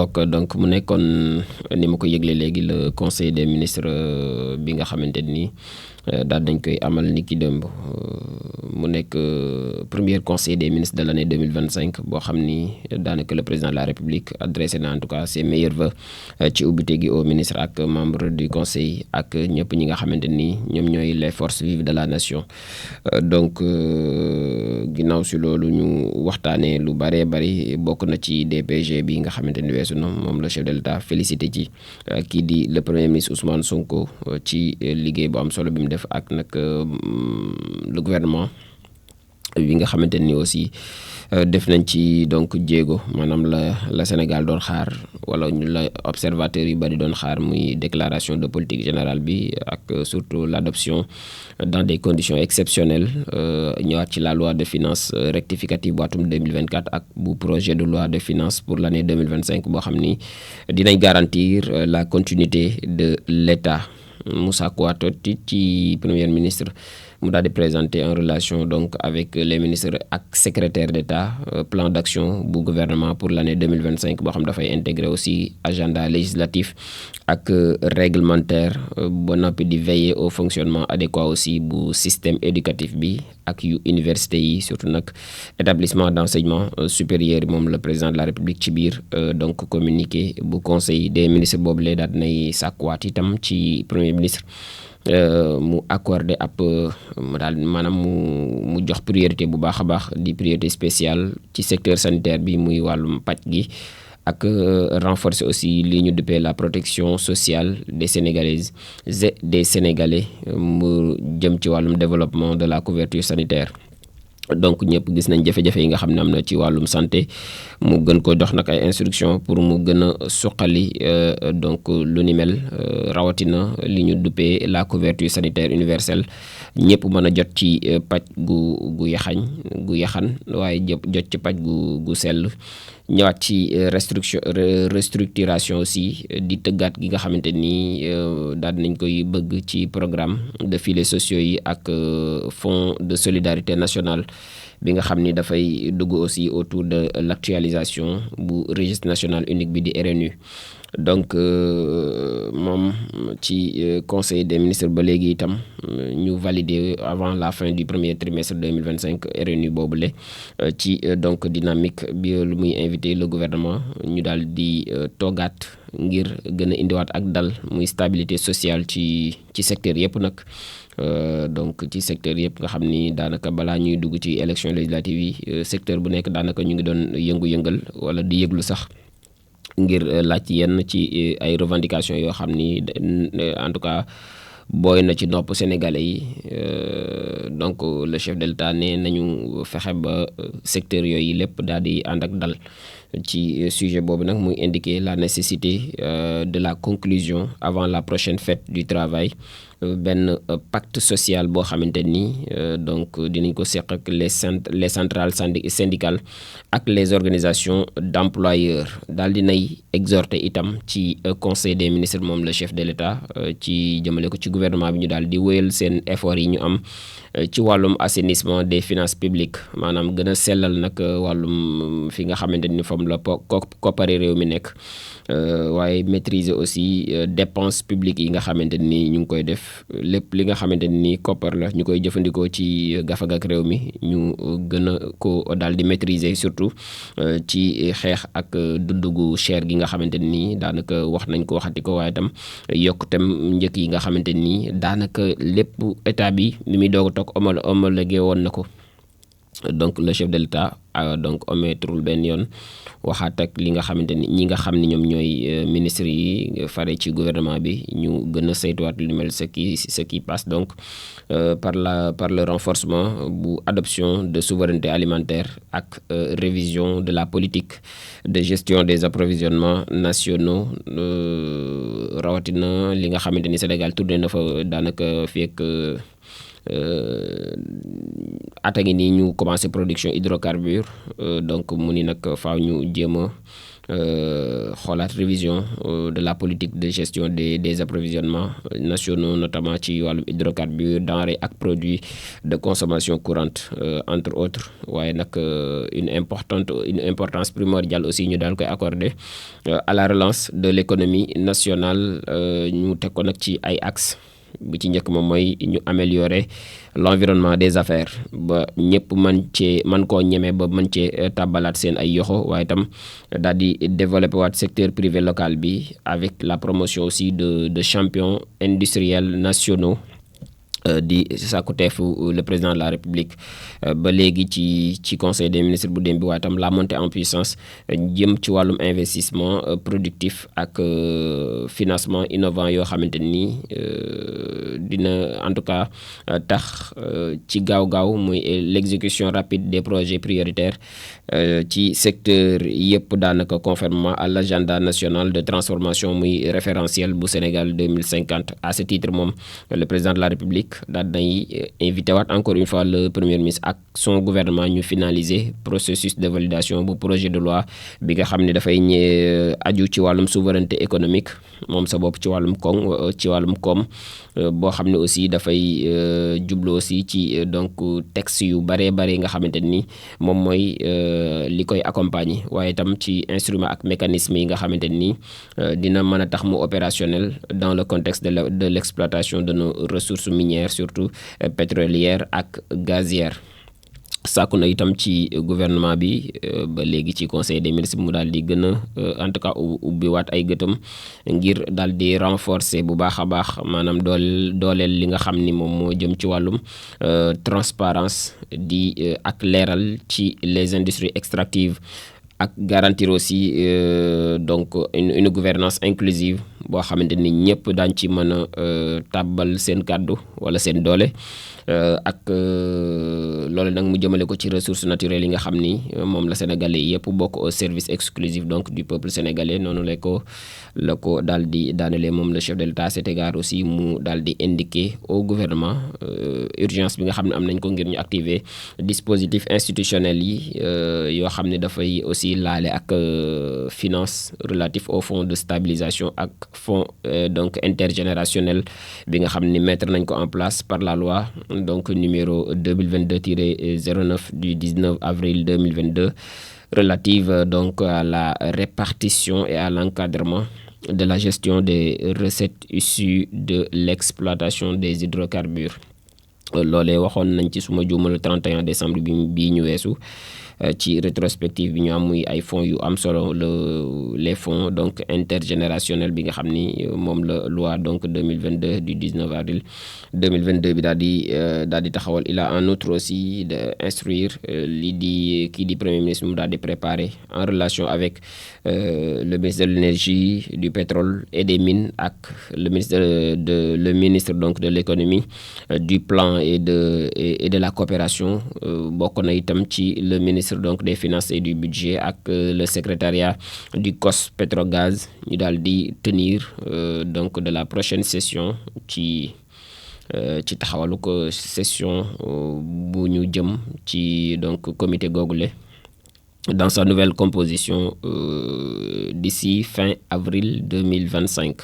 ngoog donc mu nekkoon ni ma ko yëgle léegi le conseil des ministres bi nga xamante ni daal dañ koy amal ni ki démb mu nekk premier conseil des ministres de l'année 2025 boo xam ni daanaka le président de la république adressé na en tout cas ses meilleurs vœux ci ubbite gi au ministre ak membre du conseil ak ñëpp ñi nga xamante ni ñoom ñooy les forces vives de la nation donc ginnaaw si loolu ñu waxtaanee lu bëree bëri bokk na ci DPG bi nga xamante ni weesu na moom le chef de l'État félicité ci kii di le premier ministre Ousmane Sonko ci liggéey bu am solo bi mu def ak nag le gouvernement bi nga xamante ni aussi def nañ ci donc jéego maanaam la Sénégal doon xaar wala ñu la observateurs yu bari doon xaar muy déclaration de politique générale bi ak surtout l'adoption dans des conditions exceptionnelles ñëwaat ci la loi de finances rectificative bu atum 2024 ak bu projet de loi de finances pour l'année 2025 boo xam ni dinañ garantir la continuité de l'État. Moussa Kouattoti ci premier ministre mu daal di présenter en relation donc avec les ministres ak secrétaire d'État plan d'action bu gouvernement pour l'année 2025 boo xam dafay intégrer aussi agenda législatif ak réglementaire ba noppi di veiller au fonctionnement adéquat aussi bu système éducatif bi ak yu université yi surtout nag établissement d'enseignement supérieur moom le président de la République ci biir donc communiqué bu conseil des ministres boobu lee daal dinay sàkkuwaat itam ci premier ministre mu accordé ab daal maanaam mu jox priorité bu baax a baax di priorité spéciale ci secteur sanitaire bi muy wàllum paj gi ak renforcer aussi li ñu duppee la protection sociale des Sénégalaises et des Sénégalais mu jëm ci wàllum développement de la couverture sanitaire. Donc ñëpp gis nañ jafe-jafe yi nga xam ne am na ci wàllum santé mu gën ko dox nag ay instructions pour mu gën a suqali donc lu ni mel rawatina li ñu duppee la couverture sanitaire universelle ñëpp mën a jot ci paj gu yaxan waaye jot ci paj gu sell ñëwaat ci restructuration aussi di tëggaat gi nga xamante ni daal nañ koy bëgg ci programme de filets sociaux yi ak fonds de solidarité nationale bi nga xam ni dafay dugg aussi autour de l'actualisation bu registre national unique bi di RNU. Donc moom ci conseil des ministres ba léegi itam ñu valider avant la fin du premier trimestre 2025 RNU boobule ci donc dynamique bi lu muy invité le gouvernement ñu daal di toogaat ngir gën a indiwaat ak dal muy stabilité sociale ci secteur yëpp nag donc ci secteur yëpp nga xam ni daanaka balaa ñuy dugg ci élection législative yi secteur bu nekk daanaka ñu ngi doon yëngu-yëngal wala di yëglu sax ngir laaj yenn ci ay revendications yoo xam ni en tout cas booy na ci nopp sénégalais yi donc le chef de l'État ne nañu fexe ba secteur yooyu lépp daal di ànd ak dal ci sujet boobu nag muy indiquer la nécessité de la conclusion avant la prochaine fête du travail benn pacte social boo xamante ni donc dinañ ko seq ak les centrales syndicales ak les organisations d'employeurs daal di nay exhorter itam ci conseil des ministres moom le chef de l'État ci jëmale ko ci gouvernement bi ñu daal di wéyal seen effort yi ñu am ci wàllum assainissement des finances publiques maanaam gën a sellal nag wàllum fi nga xamante ni fam la koppari réew mi nekk waaye maîtriser aussi dépenses publiques yi nga xamante ni ñu ngi koy def lépp li nga xamante ni koppar la ñu koy jëfandikoo ci gafagak réew mi ñu gën a ko daal di maîtriser surtout ci xeex ak dundu gu cher gi nga xamante ni daanaka wax nañ ko waxati ko waaye itam yokkutem njëkk yi nga xamante ni daanaka lépp état bi li muy doog a toog homologué woon na ko. Donc le chef de l'État donc omettrul benn yoon waxaat ak li nga xamante ni ñi nga xam ni ñoom ñooy ministres yi fare ci gouvernement bi ñu gën a saytuwaat lu mel ce qui passe donc par le renforcement bu adoption de souveraineté alimentaire ak révision de la politique de gestion des approvisionnements nationaux rawatina li nga xamante ni Sénégal tourné na fa daanaka fekk ata ngi nii ñu commencé production hydrocarbures donc mu ni nag faaw ñu jéem a xoolaat révision de la politique de gestion des approvisionnements nationaux, notamment ci wàllum hydrocarbures, denrées ak produits de consommation courante, entre autres. waaye nag une importance primordiale aussi ñu daal koy accorder à la relance de l'économie nationale. ñu teg ko nag ci ay axes. bu ci njëkk moom mooy ñu améliorer l'environnement des affaires ba ñëpp man koo ñeme ba mën cee tàbbalaat seen ay yoxo, waaye itam daal di développer waat secteur privé local bi avec la promotion aussi de champions industriels nationaux di sàkkuteefu le président de la République. ba léegi ci conseil des ministres bu démb bi, waaye tam la montée en puissance jëm ci wàllum investissement productif ak financement innovant yoo xamante ni dina en tout cas tax ci gaaw muy l'exécution rapide des projets prioritaires ci secteur yëpp, daanaka conformément à l'agenda national de transformation muy référentiel bu Sénégal 2050. À ce titre moom le président de la République daal day invité waat encore une fois le premier ministre ak son gouvernement ñu finaliser processus de validation bu projet de loi bi nga xam ne dafay aju ci wàllum souveraineté économique, moom sa bopp ci wàllum koom boo xam ne aussi dafay jublu aussi ci donc texte yu bare nga xamante ni moom mooy li koy accompagner, waaye itam ci instrument ak mécanisme yi nga xamante ni dina mën a tax mu opérationnel dans le contexte de l'exploitation de nos ressources minières, surtout pétrolières ak gazières. sàkku na itam ci gouvernement bi ba léegi ci conseil des ministres mu daal di gën a en tout cas ubbiwaat ay gëtam ngir daal di renforcer bu baax a baax maanaam dooleel li nga xam ni moom moo jëm ci wàllum transparence di ak leeral ci les industries extractives, ak garantir aussi donc une gouvernance inclusive boo xamante ni ñëpp daañ ci mën a tàbbal seen kàddu wala seen doole. ak loolu nag mu jëmale ko ci ressources naturelles yi nga xam ni moom la sénégalais yëpp bokk au service exclusif donc du peuple sénégalais. noonu la ko daal di daanelee moom le chef de l'État. À cet égard aussi mu daal di indiquer au gouvernement urgence bi nga xam ne am nañ ko ngir ñu activer dispositif institutionnel yi yoo xam ne dafay aussi laale ak finance relatif au fonds de stabilisation ak fonds donc intergénérationnel bi nga xam ni mettre nañ ko en place par la loi donc numéro 2022-09 du 19 avril 2022 relative donc à la répartition et à l'encadrement de la gestion des recettes issues de l'exploitation des hydrocarbures. loolee waxoon nañ ci suma juuma le 31 décembre bi ñu weesu ci rétrospective bi ñu am muy ay fonds yu am solo les fonds donc intergénérationnel bi nga xam ni moom la loi donc 2022 du 19 avril 2022 bi daal di taxawal. Il a en outre aussi de instruire kii di premier ministre mu daal di préparer en relation avec le ministre de l'énergie, du pétrole et des mines ak le ministre donc de l'économie, du plan et de la coopération. bokk na itam ci le ministre donc des finances et du budget ak le secrétariat du COS Petrogaz ñu daal di tenir donc de la prochaine session ci taxawalu ko session bu ñu jëm ci donc comité googule dans sa nouvelle composition d'ici fin avril 2025.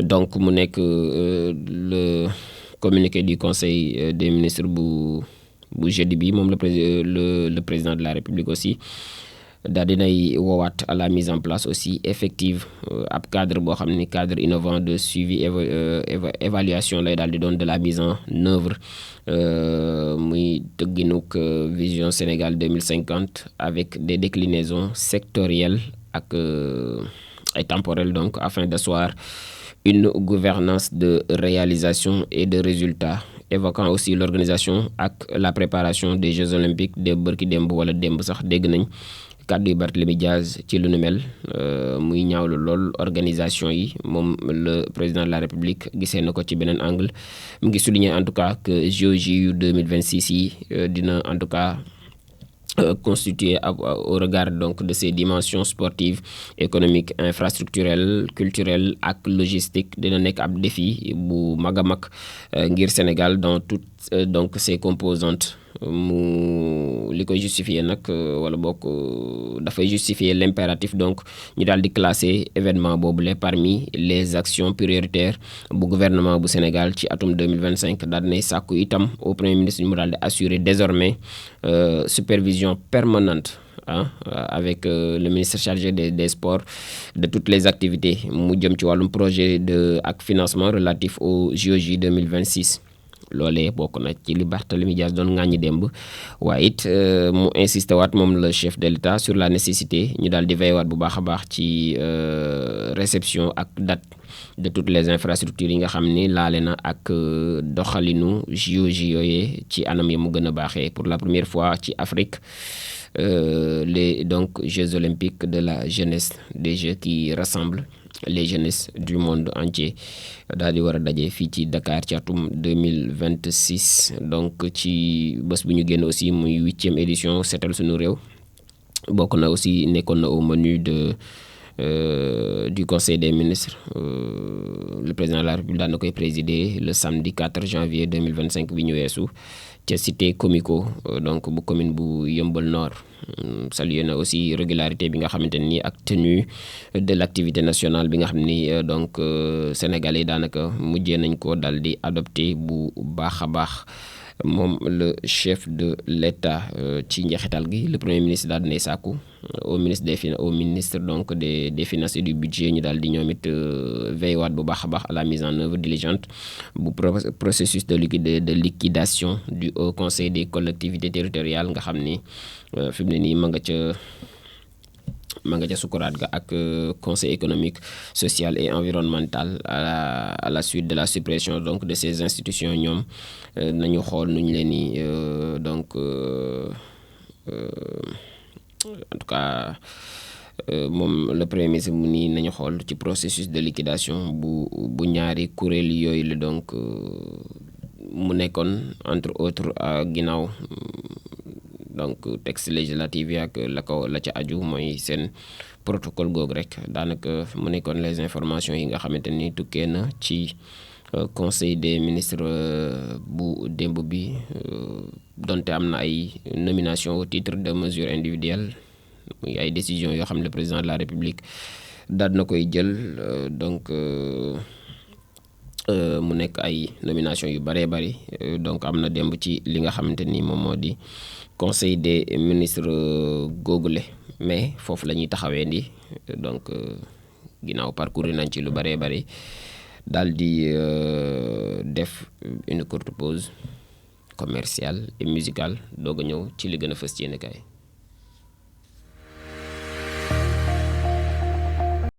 donc mu nekk le communiqué du conseil des ministres bu jeudi bi moom le président de la République aussi daal dinay woowaat à la mise en place aussi effective ab cadre boo xam ni cadre innovant de suivi évaluation lay daal di doon de la mise en œuvre muy tëgginuk vision Sénégal 2050 avec des déclinaisons sectorielles ak et temporelles donc afin d'asseoir une gouvernance de réalisation et de résultats, évoquant aussi l'organisation ak la préparation des Jeux olympiques de bërki démb wala démb sax dégg nañ kàddu yu Barthélémy Dias ci lu nu mel muy ñaawlu lool organisation yi. moom le président de la République gisee na ko ci beneen angle, mu ngi souligner en tout cas que JOJ yu 2026 yi dina en tout cas constitué au regard donc de ses dimensions sportives, économiques, infrastructurelles, culturelles ak logistique dina nekk ab défi bu mag a mag ngir Sénégal dans toutes donc ses composantes mu li koy justifier nag wala bokk dafay justifier l'impératif donc ñu daal di classer événement boobule parmi les actions prioritaires bu gouvernement bu Sénégal ci atum 2025 daal dinay sàkku itam au premier ministre mu daal di assurer désormais supervision permanente avec le ministre chargé des sports de toutes les activités mu jëm ci wàllum projet de ak financement relatif au JOJ 2026 loolee bokk na ci li Barthélémy Dias doon ŋàññi démb waaye it mu insisté waat moom le chef de l'État sur la nécessité ñu daal di veiller waat bu baax a baax ci réception ak date de toutes les infrastructures yi nga xam ni laale na ak doxalinu JOJ yooyee ci anam yi mu gën a baaxee pour la première fois ci Afrique les donc Jeux olympiques de la jeunesse, des Jeux qui rassemblent les jeunesses du monde entier daal di war a daje fii ci Dakar ci atum 2026 donc ci bés bu ñu génn aussi muy 8e édition seetal suñu réew bokk na aussi nekkoon na au menu du conseil des ministres le président de la République daan na koy présider le samedi 4 janvier 2025 bi ñu weesu ca cité Comico donc bu commune bu Yeumbeul Nord salué na aussi régularité bi nga xamante ni ak tenue de l'activité nationale bi nga xam ni donc sénégalais yi daanaka mujjee nañ ko dal di adopté bu baax a baax moom le chef de l'État ci njeexital gi le premier ministre daal dinay sàkku au ministre donc des finances et du budget ñu daal di ñoom it veillewaat bu baax a baax à la mise en œuvre diligente bu processus de liquidation du Haut Conseil des collectivités territoriales nga xam ni fi mu ne nii ma nga ca sukuraat ga ak conseil économique social et environnemental à la suite de la suppression donc de ces institutions ñoom nañu xool nu ñu leen ni donc en tout cas moom le premier ministre mu nii nañu xool ci processus de liquidation bu ñaari kuréel yooyu la donc mu nekkoon entre autres ginnaaw donc texte législatif yi ak la ca aju mooy seen protocole googu rek daanaka mu nekkoon les informations yi nga xamante ni tukkee na ci conseil des ministres bu démb bi donte am na ay nomination au titre de mesure individuelle muy ay décisions yoo xam ne le président de la République daal na koy jël donc mu nekk ay nomination yu bëree bëri donc am na démb ci li nga xamante ni moom moo di conseil des ministres googule mais foofu la ñuy taxawee ndi donc ginnaaw parcours nañ ci lu bëree bëri daal di def une courte pause commerciale et musicale doog a ñëw ci li gën a fës ci yéen kaay